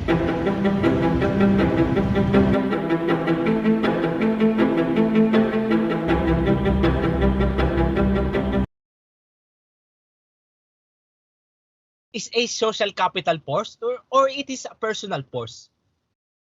Is a social capital force or it is a personal force?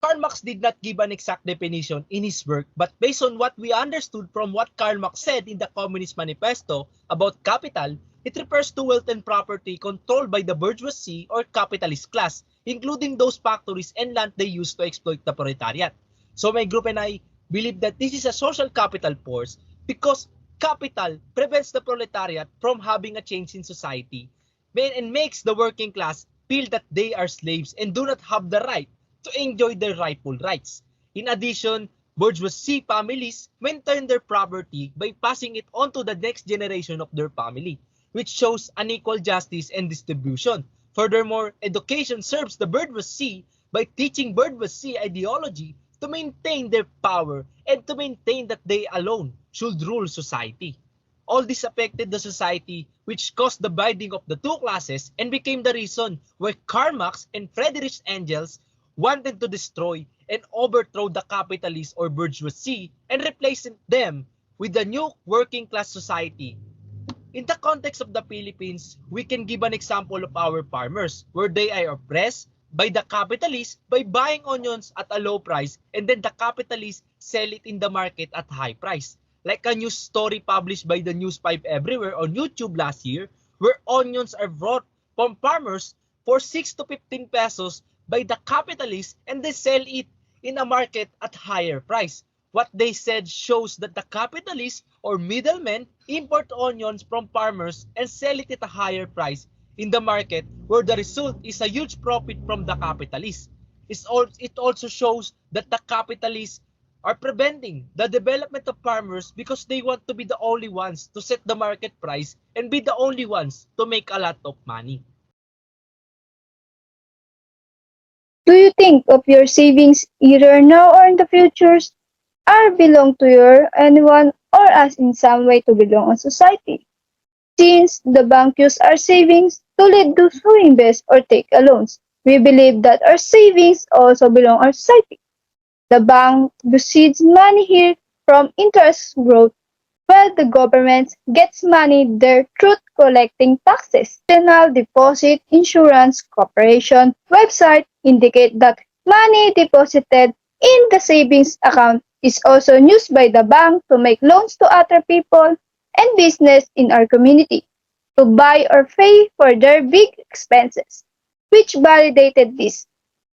Karl Marx did not give an exact definition in his work, but based on what we understood from what Karl Marx said in the Communist Manifesto about capital, it refers to wealth and property controlled by the bourgeoisie or capitalist class, including those factories and land they use to exploit the proletariat. So my group and I believe that this is a social capital force because capital prevents the proletariat from having a change in society and makes the working class feel that they are slaves and do not have the right to enjoy their rightful rights. In addition, bourgeoisie families maintain their property by passing it on to the next generation of their family, which shows unequal justice and distribution. Furthermore, education serves the bourgeoisie by teaching bourgeoisie ideology to maintain their power and to maintain that they alone should rule society. All this affected the society, which caused the dividing of the two classes and became the reason why Karl Marx and Friedrich Engels wanted to destroy and overthrow the capitalist or bourgeoisie and replace them with the new working class society. In the context of the Philippines, we can give an example of our farmers where they are oppressed by the capitalists by buying onions at a low price and then the capitalists sell it in the market at high price. Like a news story published by the News 5 Everywhere on YouTube last year where onions are brought from farmers for 6 to 15 pesos by the capitalists and they sell it in a market at higher price. What they said shows that the capitalists or middlemen import onions from farmers and sell it at a higher price in the market where the result is a huge profit from the capitalists. It also shows that the capitalists are preventing the development of farmers because they want to be the only ones to set the market price and be the only ones to make a lot of money. Do you think of your savings either now or in the future are belong to your anyone or as in some way to belong on society? Since the bank use our savings to lead those who invest or take a loans, we believe that our savings also belong our society. The bank receives money here from interest growth, while the government gets money there through collecting taxes. National Deposit Insurance Corporation website indicate that money deposited in the savings account is also used by the bank to make loans to other people and business in our community to buy or pay for their big expenses, which validated this.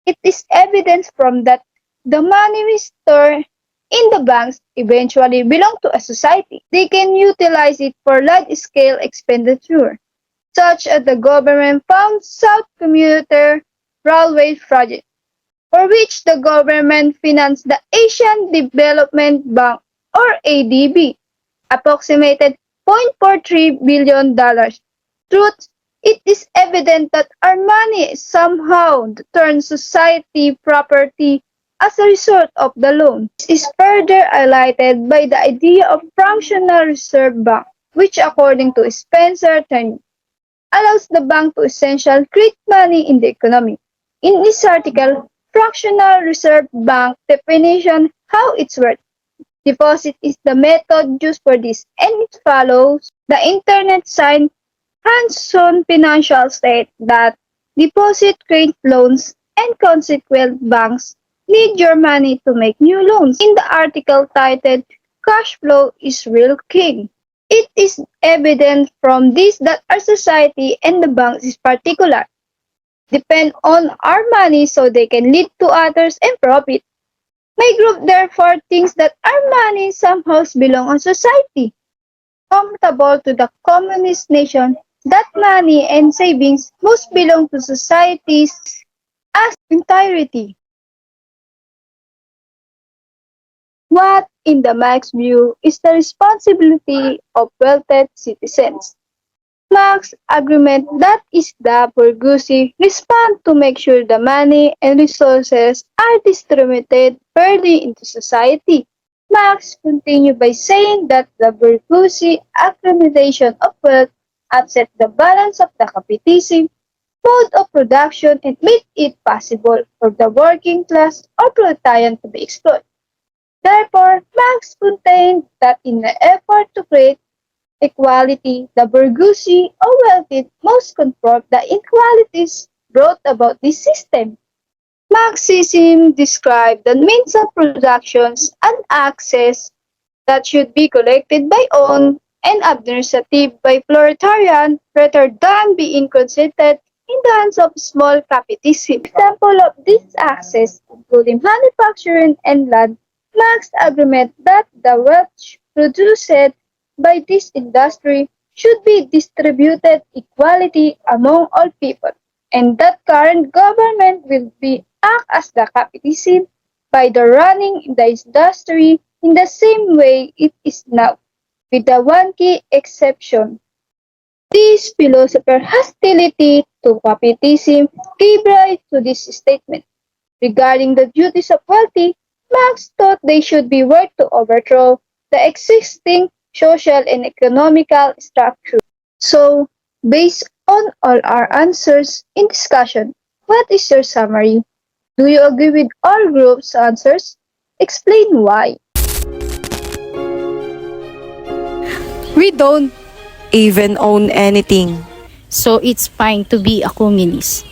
It is evidence from that the money we store in the banks eventually belong to a society. They can utilize it for large-scale expenditure, such as the government-funded South Commuter Railway project, for which the government financed the Asian Development Bank or ADB, approximated $0.43 billion. Truth, it is evident that our money somehow turns society property as a result of the loan. This is further highlighted by the idea of fractional reserve bank, which according to Spencer Turney, allows the bank to essentially create money in the economy. In this article, fractional reserve bank definition how it's worked. Deposit is the method used for this, and it follows the internet site hands-on financial state that deposit create loans and consequent banks need your money to make new loans. In the article titled Cash Flow is Real King, it is evident from this that our society and the banks is particular depend on our money so they can lead to others and profit. My group therefore thinks that our money somehow belong on society. Comfortable to the communist nation that money and savings must belong to societies as entirety. What, in the Marx view, is the responsibility of wealthy citizens? Marx's argument that is the bourgeoisie respond to make sure the money and resources are distributed fairly into society. Marx continued by saying that the bourgeoisie accumulation of wealth upset the balance of the capitalism, mode of production and made it possible for the working class or proletarian to be exploited. Therefore, Marx maintained that in the effort to create equality, the bourgeoisie or wealthy must confront the inequalities brought about this system. Marxism described the means of productions and access that should be collected by own and administrative by proletarian rather than being concentrated in the hands of small capitalism. Example of this access, including manufacturing and land, Marx agreement that the wealth produced by this industry should be distributed equally among all people, and that current government will be act as the capitalism by the running the industry in the same way it is now, with the one key exception. This philosopher hostility to capitalism gave rise to this statement. Regarding the duties of wealthy, Marx thought they should be worked to overthrow the existing social and economical structure. So, based on all our answers in discussion, what is your summary? Do you agree with all groups' answers? Explain why. We don't even own anything. So it's fine to be a communist.